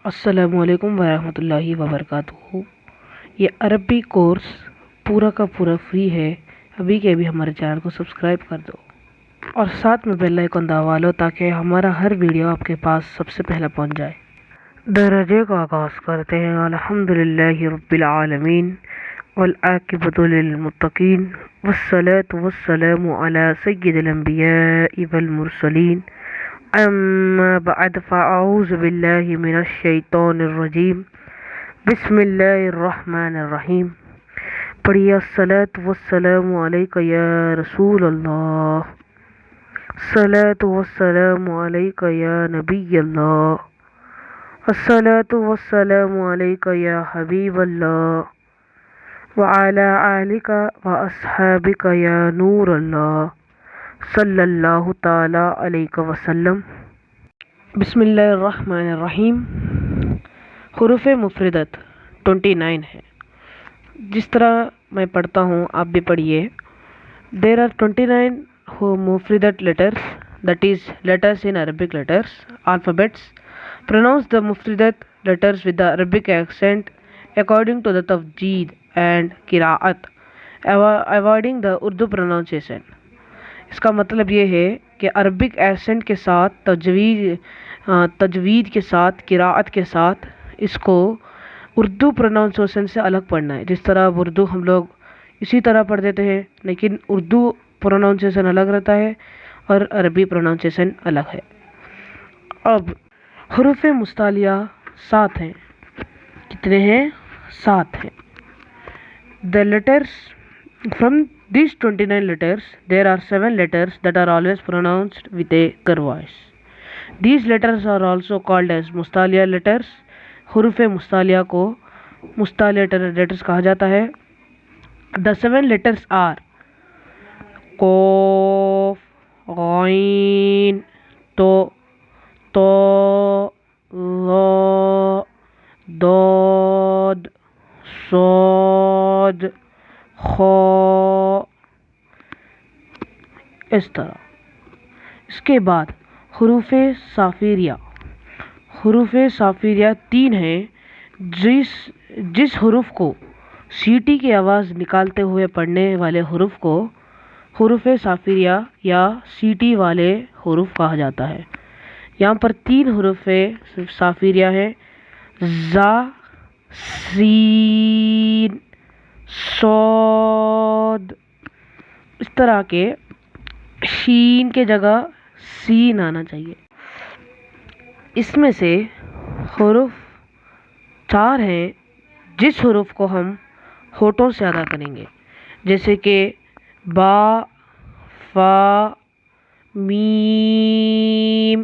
السلام علیکم ورحمۃ اللہ وبرکاتہ۔ یہ عربی کورس پورا کا پورا فری ہے۔ ابھی کے ابھی ہمارے چینل کو سبسکرائب کر دو اور ساتھ میں بیل آئیکن دبا لو تاکہ ہمارا ہر ویڈیو آپ کے پاس سب سے پہلے پہنچ جائے۔ درجے کا آغاز کرتے ہیں۔ الحمدللہ رب العالمین والعاقبۃ للمتقین والصلاة والسلام علی سید الانبیاء والمرسلین، اما بعد فاعوذ باللہ من الشیطان الرجیم، بسم اللہ الرحمن الرحیم۔ پڑھیے الصلاۃ والسلام علیک یا رسول اللہ، الصلاۃ والسلام علیک یا نبی اللہ، الصلاۃ والسلام علیک یا حبیب اللہ، وعلی آلک واصحابک یا نور اللہ، صلی اللہ تعالی علیہ وسلم۔ بسم اللہ الرحمن الرحیم۔ حروف مفردت 29 ہے۔ جس طرح میں پڑھتا ہوں آپ بھی پڑھیے۔ There are 29 مفردت letters, that is letters in Arabic letters, alphabets. Pronounce the mufridat letters with the Arabic accent according to the tajweed and qiraat, avoiding the Urdu pronunciation. اس کا مطلب یہ ہے کہ عربک ایکسنٹ کے ساتھ تجوید کے ساتھ قراءت کے ساتھ اس کو اردو پروننسیشن سے الگ پڑھنا ہے۔ جس طرح اردو ہم لوگ اسی طرح پڑھ دیتے ہیں، لیکن اردو پروننسیشن الگ رہتا ہے اور عربی پروننسیشن الگ ہے۔ اب حروف مستعلیہ 7 ہیں۔ کتنے ہیں؟ 7 ہیں۔ The letters from these 29 letters, there are 7 letters that are always pronounced with a gur voice. These letters are also called as مستعلیہ letters. حروف مستعلیہ کو مستعلیہ letters کہا جاتا ہے۔ The 7 letters are قاف، غین، تو، ظا، ضاد، صاد، خا، اس طرح۔ اس کے بعد حروف صافیریہ۔ حروف صافیریہ 3 ہیں۔ جس حروف کو سیٹی کی آواز نکالتے ہوئے پڑھنے والے حروف کو حروف صافیریہ یا سیٹی والے حروف کہا جاتا ہے۔ یہاں پر 3 حروف صافیریہ ہیں: زا، سین، صاد۔ اس طرح کے شین کے جگہ سین آنا چاہیے۔ اس میں سے حروف 4 ہیں جس حروف کو ہم ہونٹوں سے ادا کریں گے، جیسے کہ با، فا، میم،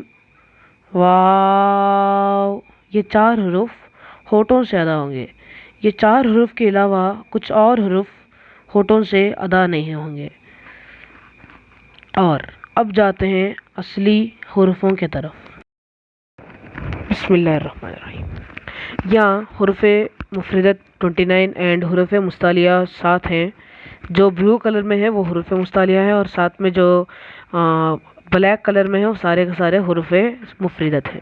واو۔ یہ 4 حروف ہونٹوں سے ادا ہوں گے۔ یہ 4 حروف کے علاوہ کچھ اور حروف ہونٹوں سے ادا نہیں ہوں گے۔ اور اب جاتے ہیں اصلی حروفوں کی طرف۔ بسم اللہ الرحمن الرحیم۔ یہاں حروف مفردت 29 اینڈ حروف مستعلیہ 7 ہیں۔ جو بلو کلر میں ہے وہ حروف مستعلیہ ہے، اور ساتھ میں جو بلیک کلر میں ہے وہ سارے کے سارے حروف مفردت ہیں۔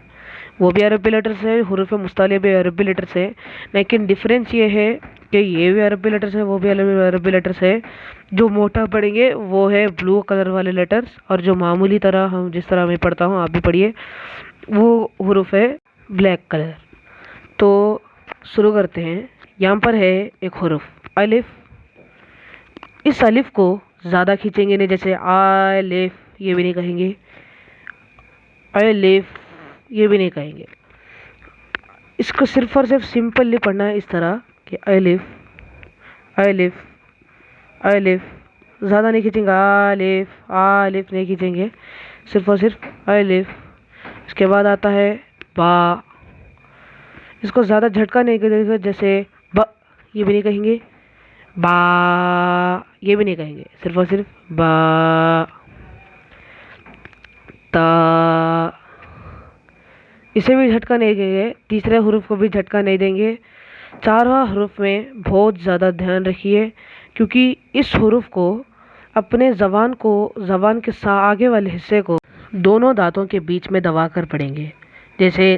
وہ بھی عربی لیٹرز ہیں، حروف مستعلیہ بھی عربی لیٹرز ہیں، لیکن ڈفرینس یہ ہے کہ یہ بھی عربی لیٹرز ہیں، وہ بھی عربی لیٹرز ہیں۔ جو موٹا پڑھیں گے وہ ہے بلو کلر والے لیٹرز، اور جو معمولی طرح جس طرح میں پڑھتا ہوں آپ بھی پڑھیے، وہ حروف ہے بلیک کلر۔ تو شروع کرتے ہیں۔ یہاں پر ہے ایک حرف الف۔ اس الف کو زیادہ کھینچیں گے نہیں، جیسے الف یہ بھی نہیں کہیں گے، الف یہ بھی نہیں کہیں گے۔ اس کو صرف اور صرف سمپلی پڑھنا ہے، اس طرح کہ الف، الف، الف۔ زیادہ نہیں کھینچیں گے، الف، الف نہیں کھینچیں گے، صرف اور صرف الف۔ اس کے بعد آتا ہے با۔ اس کو زیادہ جھٹکا نہیں کریں گے، جیسے با یہ بھی نہیں کہیں گے، با یہ بھی نہیں کہیں گے، صرف اور صرف با۔ تا، اسے بھی جھٹکا نہیں دیں گے، تیسرے حروف کو بھی جھٹکا نہیں دیں گے۔ 4واں حروف میں بہت زیادہ دھیان رکھیے، کیونکہ اس حروف کو اپنے زبان کے آگے والے حصے کو دونوں دانتوں کے بیچ میں دبا کر پڑھیں گے، جیسے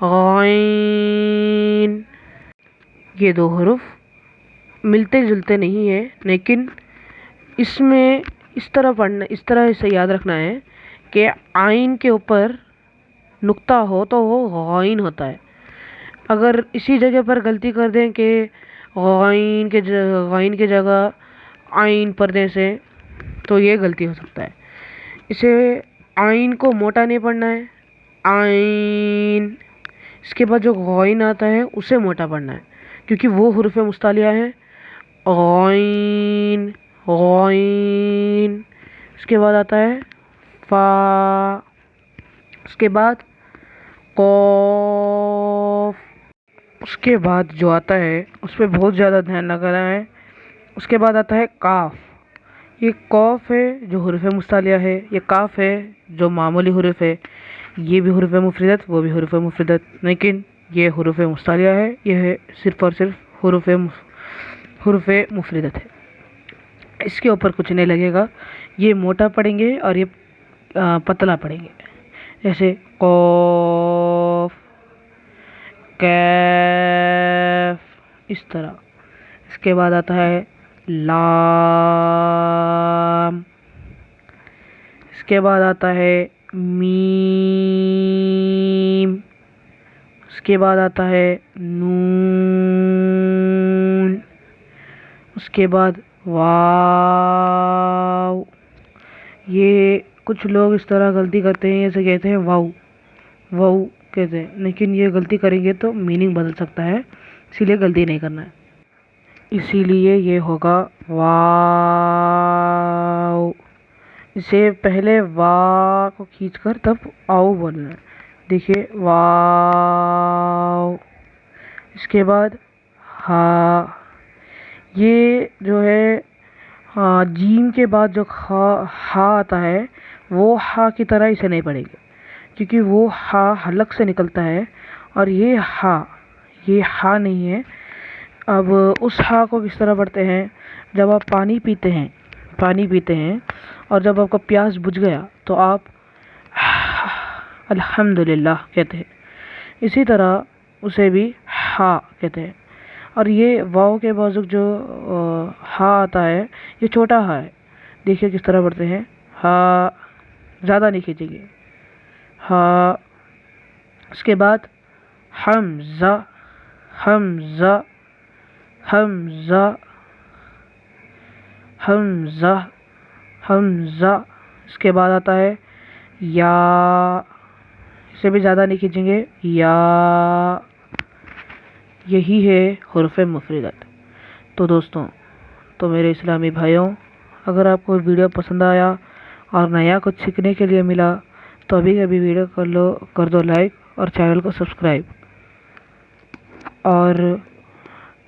غائن۔ یہ دو حروف ملتے جلتے نہیں ہیں، لیکن اس میں اس طرح پڑھنا، اس طرح اسے یاد رکھنا ہے کہ عین کے اوپر نقطہ ہو تو وہ غائن ہوتا ہے۔ اگر اسی جگہ پر غلطی کر دیں کہ غائن کے جگہ عین پڑھنے سے، تو یہ غلطی ہو سکتا ہے۔ اسے عین کو موٹا نہیں پڑھنا ہے، عین۔ اس کے بعد جو غائن آتا ہے اسے موٹا پڑھنا ہے، کیونکہ وہ حروف مستعلیہ ہیں۔ غائن، غائن۔ اس کے بعد آتا ہے فا، اس کے بعد قاف۔ اس کے بعد جو آتا ہے اس پہ بہت زیادہ دھیان لگانا ہے، اس کے بعد آتا ہے کاف۔ یہ قاف ہے جو حروف مستعلیہ ہے، یہ کاف ہے جو معمولی حروف ہے۔ یہ بھی حروف مفردت، وہ بھی حروف مفردت، لیکن یہ حروف مستعلیہ ہے، یہ صرف اور صرف حروف مفردت ہے۔ اس کے اوپر کچھ نہیں لگے گا، یہ موٹا پڑھیں گے اور یہ پتلا پڑھیں گے، جیسے قاف، کیف، اس طرح۔ اس کے بعد آتا ہے لام، اس کے بعد آتا ہے میم، اس کے بعد آتا ہے نون، اس کے بعد واو۔ یہ کچھ لوگ اس طرح غلطی کرتے ہیں، اسے کہتے ہیں واو، واو کہتے ہیں، لیکن یہ غلطی کریں گے تو میننگ بدل سکتا ہے، اسی لیے غلطی نہیں کرنا ہے۔ اسی لیے یہ ہوگا واو۔ اسے پہلے وا کو کھینچ کر تب آؤ بولنا ہے، دیکھیے واو۔ اس کے بعد ہا۔ یہ جو ہے جیم کے بعد جو ہا آتا ہے وہ ہا کی طرح اسے نہیں پڑھیں گے، کیونکہ وہ ہا حلق سے نکلتا ہے، اور یہ ہا نہیں ہے۔ اب اس ہا کو کس طرح پڑھتے ہیں؟ جب آپ پانی پیتے ہیں اور جب آپ کا پیاس بجھ گیا تو آپ الحمدللہ کہتے ہیں، اسی طرح اسے بھی ہا کہتے ہیں۔ اور یہ واو کے بازو جو ہا آتا ہے یہ چھوٹا ہا ہے، دیکھیے کس طرح پڑھتے ہیں، ہا، زیادہ نہیں کھینچیں گے، ہا۔ اس کے بعد حمزہ، حمزہ، حمزہ، حمزہ، حمزہ۔ اس کے بعد آتا ہے یا، اسے بھی زیادہ نہیں کھینچیں گے، یا۔ یہی ہے حروف مفردت۔ تو دوستوں، تو میرے اسلامی بھائیوں، اگر آپ کو ویڈیو پسند آیا اور نیا کچھ سیکھنے کے لیے ملا تو ابھی ویڈیو کر دو لائک اور چینل کو سبسکرائب۔ اور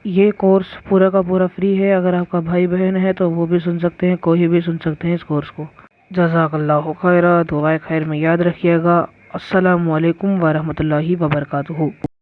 یہ کورس پورا کا پورا فری ہے، اگر آپ کا بھائی بہن ہے تو وہ بھی سن سکتے ہیں، کوئی بھی سن سکتے ہیں اس کورس کو۔ جزاک اللہ خیرہ، دعائے خیر میں یاد رکھیے گا۔ السلام علیکم ورحمۃ اللہ وبرکاتہ۔